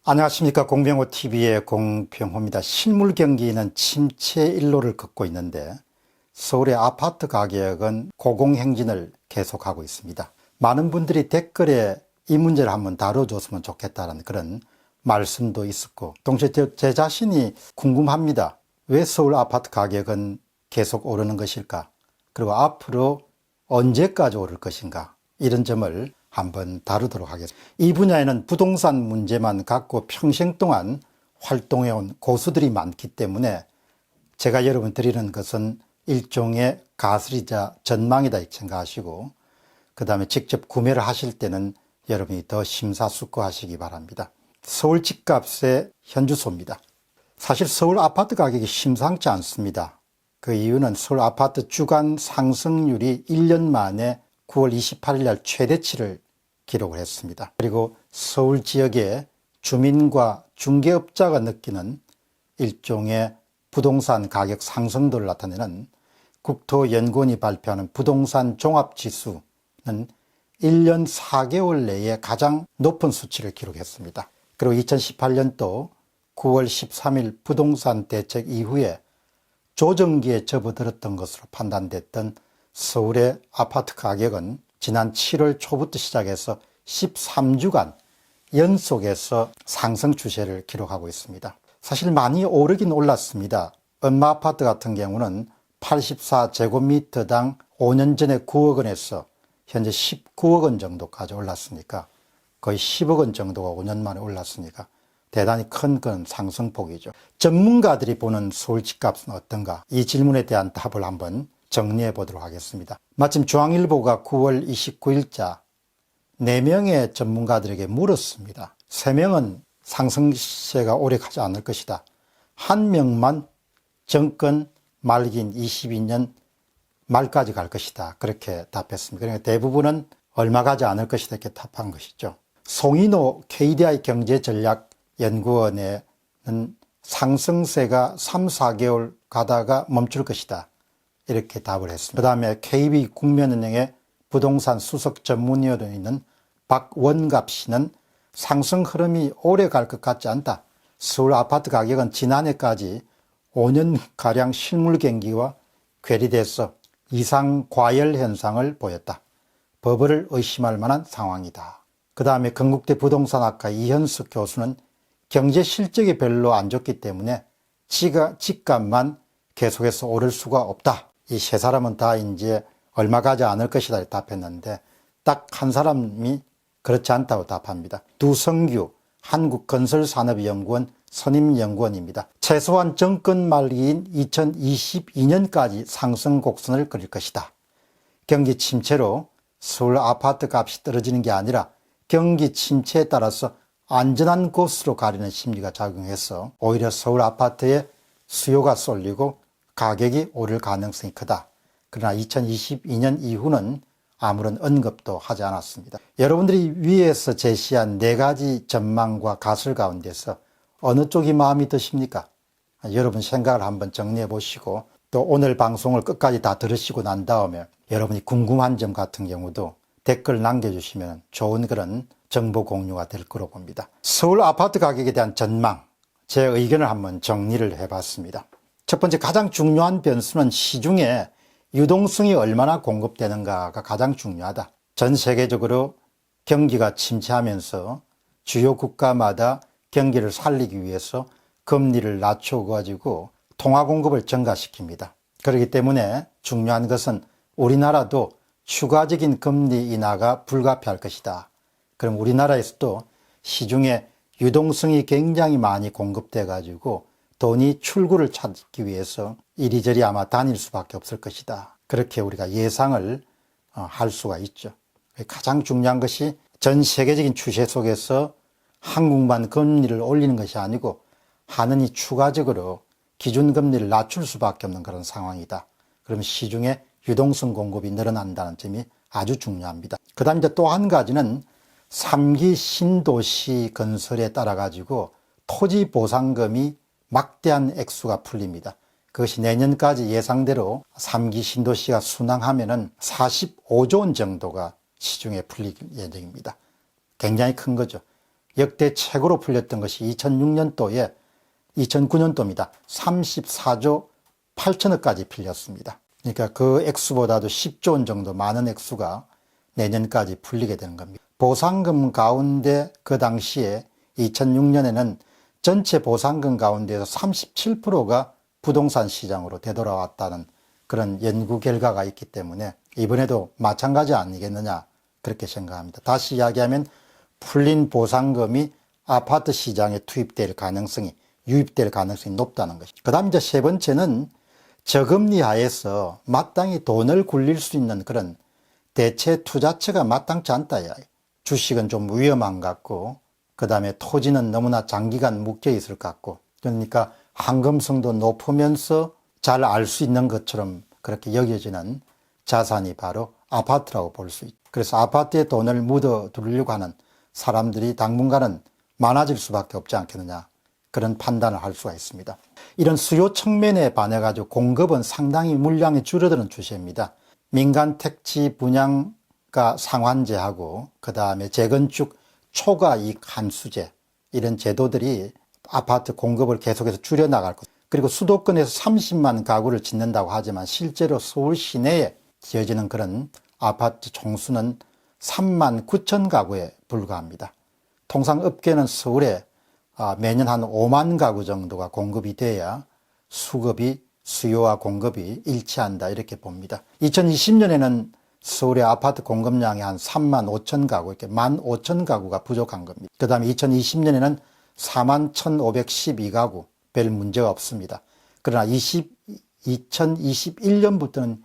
안녕하십니까. 공병호TV의 공병호입니다. 실물 경기는 침체 일로를 걷고 있는데 서울의 아파트 가격은 고공행진을 계속하고 있습니다. 많은 분들이 댓글에 이 문제를 한번 다뤄줬으면 좋겠다는 그런 말씀도 있었고, 동시에 제 자신이 궁금합니다. 왜 서울 아파트 가격은 계속 오르는 것일까? 그리고 앞으로 언제까지 오를 것인가? 이런 점을 한번 다루도록 하겠습니다. 이 분야에는 부동산 문제만 갖고 평생 동안 활동해온 고수들이 많기 때문에 제가 여러분 드리는 것은 일종의 가설이자 전망이다 이렇게 생각하시고, 그 다음에 직접 구매를 하실 때는 여러분이 더 심사숙고하시기 바랍니다. 서울 집값의 현주소입니다. 사실 서울 아파트 가격이 심상치 않습니다. 그 이유는 서울 아파트 주간 상승률이 1년 만에 9월 28일 날 최대치를 기록을 했습니다. 그리고 서울 지역의 주민과 중개업자가 느끼는 일종의 부동산 가격 상승도를 나타내는 국토연구원이 발표하는 부동산 종합지수는 1년 4개월 내에 가장 높은 수치를 기록했습니다. 그리고 2018년도 9월 13일 부동산 대책 이후에 조정기에 접어들었던 것으로 판단됐던 서울의 아파트 가격은 지난 7월 초부터 시작해서 13주간 연속해서 상승 추세를 기록하고 있습니다. 사실 많이 오르긴 올랐습니다. 엄마 아파트 같은 경우는 84제곱미터당 5년 전에 9억 원에서 현재 19억 원 정도까지 올랐으니까, 거의 10억 원 정도가 5년 만에 올랐으니까 대단히 큰 상승폭이죠. 전문가들이 보는 서울 집값은 어떤가? 이 질문에 대한 답을 한번 정리해 보도록 하겠습니다. 마침 중앙일보가 9월 29일자 4명의 전문가들에게 물었습니다. 3명은 상승세가 오래 가지 않을 것이다. 1명만 정권 말기인 22년 말까지 갈 것이다. 그렇게 답했습니다. 그러니까 대부분은 얼마 가지 않을 것이다 이렇게 답한 것이죠. 송인호 KDI 경제전략연구원에는 상승세가 3, 4개월 가다가 멈출 것이다 이렇게 답을 했습니다. 그 다음에 KB국민은행의 부동산 수석 전문위원으로 있는 박원갑 씨는 상승 흐름이 오래 갈 것 같지 않다. 서울 아파트 가격은 지난해까지 5년가량 실물 경기와 괴리돼서 이상 과열 현상을 보였다. 버블을 의심할 만한 상황이다. 그 다음에 건국대 부동산학과 이현숙 교수는 경제 실적이 별로 안 좋기 때문에 집값만 계속해서 오를 수가 없다. 이 세 사람은 다 이제 얼마 가지 않을 것이다 답했는데, 딱 한 사람이 그렇지 않다고 답합니다. 두성규 한국건설산업연구원 선임연구원입니다. 최소한 정권 말기인 2022년까지 상승 곡선을 그릴 것이다. 경기 침체로 서울 아파트 값이 떨어지는 게 아니라 경기 침체에 따라서 안전한 곳으로 가려는 심리가 작용해서 오히려 서울 아파트의 수요가 쏠리고 가격이 오를 가능성이 크다. 그러나 2022년 이후는 아무런 언급도 하지 않았습니다. 여러분들이 위에서 제시한 4가지 전망과 가설 가운데서 어느 쪽이 마음이 드십니까? 여러분 생각을 한번 정리해 보시고, 또 오늘 방송을 끝까지 다 들으시고 난 다음에 여러분이 궁금한 점 같은 경우도 댓글 남겨주시면 좋은 그런 정보 공유가 될 거로 봅니다. 서울 아파트 가격에 대한 전망, 제 의견을 한번 정리를 해봤습니다. 첫 번째, 가장 중요한 변수는 시중에 유동성이 얼마나 공급되는가가 가장 중요하다. 전 세계적으로 경기가 침체하면서 주요 국가마다 경기를 살리기 위해서 금리를 낮춰가지고 통화 공급을 증가시킵니다. 그렇기 때문에 중요한 것은 우리나라도 추가적인 금리 인하가 불가피할 것이다. 그럼 우리나라에서도 시중에 유동성이 굉장히 많이 공급돼 가지고 돈이 출구를 찾기 위해서 이리저리 아마 다닐 수밖에 없을 것이다. 그렇게 우리가 예상을 할 수가 있죠. 가장 중요한 것이 전 세계적인 추세 속에서 한국만 금리를 올리는 것이 아니고 하느니 추가적으로 기준금리를 낮출 수밖에 없는 그런 상황이다. 그럼 시중에 유동성 공급이 늘어난다는 점이 아주 중요합니다. 그 다음 이제 또 한 가지는 3기 신도시 건설에 따라 가지고 토지 보상금이 막대한 액수가 풀립니다. 그것이 내년까지 예상대로 3기 신도시가 순항하면은 45조 원 정도가 시중에 풀릴 예정입니다. 굉장히 큰 거죠. 역대 최고로 풀렸던 것이 2006년도에 2009년도입니다. 34조 8천억까지 풀렸습니다. 그러니까 그 액수보다도 10조 원 정도 많은 액수가 내년까지 풀리게 되는 겁니다. 보상금 가운데 그 당시에 2006년에는 전체 보상금 가운데에서 37%가 부동산 시장으로 되돌아왔다는 그런 연구 결과가 있기 때문에 이번에도 마찬가지 아니겠느냐 그렇게 생각합니다. 다시 이야기하면 풀린 보상금이 아파트 시장에 유입될 가능성이 높다는 것입니다. 그 다음 이제 세 번째는 저금리 하에서 마땅히 돈을 굴릴 수 있는 그런 대체 투자처가 마땅치 않다. 주식은 좀 위험한 것 같고, 그 다음에 토지는 너무나 장기간 묶여 있을 것 같고, 그러니까 황금성도 높으면서 잘 알 수 있는 것처럼 그렇게 여겨지는 자산이 바로 아파트라고 볼 수 있죠. 그래서 아파트에 돈을 묻어두려고 하는 사람들이 당분간은 많아질 수밖에 없지 않겠느냐, 그런 판단을 할 수가 있습니다. 이런 수요 측면에 반해가지고 공급은 상당히 물량이 줄어드는 추세입니다. 민간 택지 분양가 상환제하고 그 다음에 재건축 초과이익 환수제, 이런 제도들이 아파트 공급을 계속해서 줄여나갈 것. 그리고 수도권에서 30만 가구를 짓는다고 하지만 실제로 서울 시내에 지어지는 그런 아파트 총수는 3만 9천 가구에 불과합니다. 통상 업계는 서울에 매년 한 5만 가구 정도가 공급이 돼야 수요와 공급이 일치한다 이렇게 봅니다. 2020년에는 서울의 아파트 공급량이 한 3만 5천 가구, 이렇게 1만 5천 가구가 부족한 겁니다. 그 다음에 2020년에는 4만 1,512가구, 별 문제가 없습니다. 그러나 2021년부터는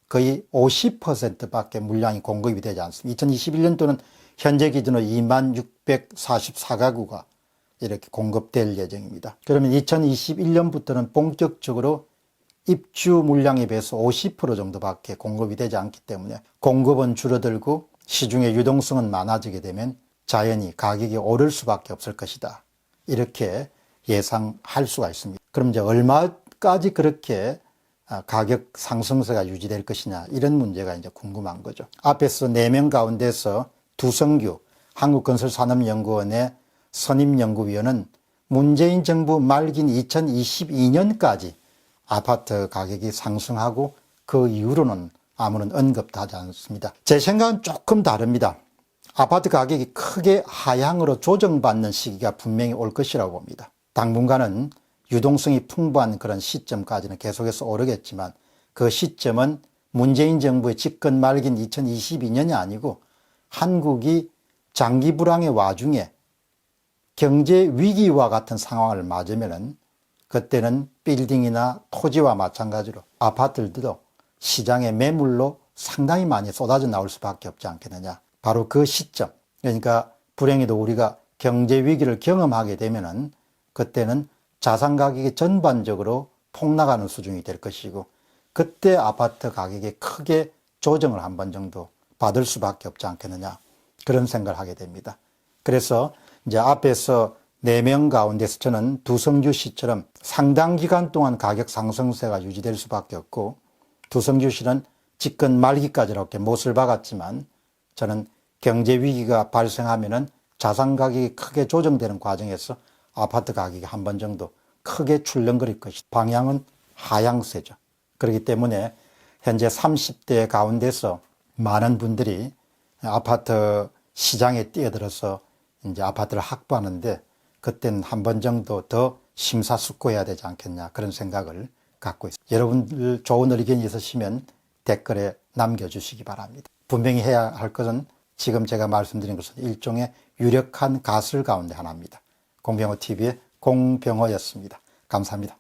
거의 50%밖에 물량이 공급이 되지 않습니다. 2021년도는 현재 기준으로 2만 644가구가 이렇게 공급될 예정입니다. 그러면 2021년부터는 본격적으로 입주 물량에 비해서 50% 정도밖에 공급이 되지 않기 때문에 공급은 줄어들고 시중의 유동성은 많아지게 되면 자연히 가격이 오를 수밖에 없을 것이다. 이렇게 예상할 수가 있습니다. 그럼 이제 얼마까지 그렇게 가격 상승세가 유지될 것이냐, 이런 문제가 이제 궁금한 거죠. 앞에서 4명 가운데서 두성규 한국건설산업연구원의 선임연구위원은 문재인 정부 말긴 2022년까지 아파트 가격이 상승하고 그 이후로는 아무런 언급도 하지 않습니다. 제 생각은 조금 다릅니다. 아파트 가격이 크게 하향으로 조정받는 시기가 분명히 올 것이라고 봅니다. 당분간은 유동성이 풍부한 그런 시점까지는 계속해서 오르겠지만 그 시점은 문재인 정부의 집권 말긴 2022년이 아니고 한국이 장기 불황의 와중에 경제 위기와 같은 상황을 맞으면은 그때는 빌딩이나 토지와 마찬가지로 아파트들도 시장의 매물로 상당히 많이 쏟아져 나올 수밖에 없지 않겠느냐. 바로 그 시점, 그러니까 불행히도 우리가 경제 위기를 경험하게 되면은 그때는 자산 가격이 전반적으로 폭락하는 수준이 될 것이고, 그때 아파트 가격이 크게 조정을 한 번 정도 받을 수밖에 없지 않겠느냐, 그런 생각을 하게 됩니다. 그래서 이제 앞에서 4명 가운데서 저는 두성규 씨처럼 상당 기간 동안 가격 상승세가 유지될 수밖에 없고, 두성규 씨는 집권 말기까지 이렇게 못을 박았지만 저는 경제 위기가 발생하면은 자산 가격이 크게 조정되는 과정에서 아파트 가격이 한 번 정도 크게 출렁거릴 것이다. 방향은 하향세죠. 그렇기 때문에 현재 30대 가운데서 많은 분들이 아파트 시장에 뛰어들어서 이제 아파트를 확보하는데, 그때는 한 번 정도 더 심사숙고해야 되지 않겠냐, 그런 생각을 갖고 있습니다. 여러분들 좋은 의견이 있으시면 댓글에 남겨주시기 바랍니다. 분명히 해야 할 것은 지금 제가 말씀드린 것은 일종의 유력한 가설 가운데 하나입니다. 공병호TV의 공병호였습니다. 감사합니다.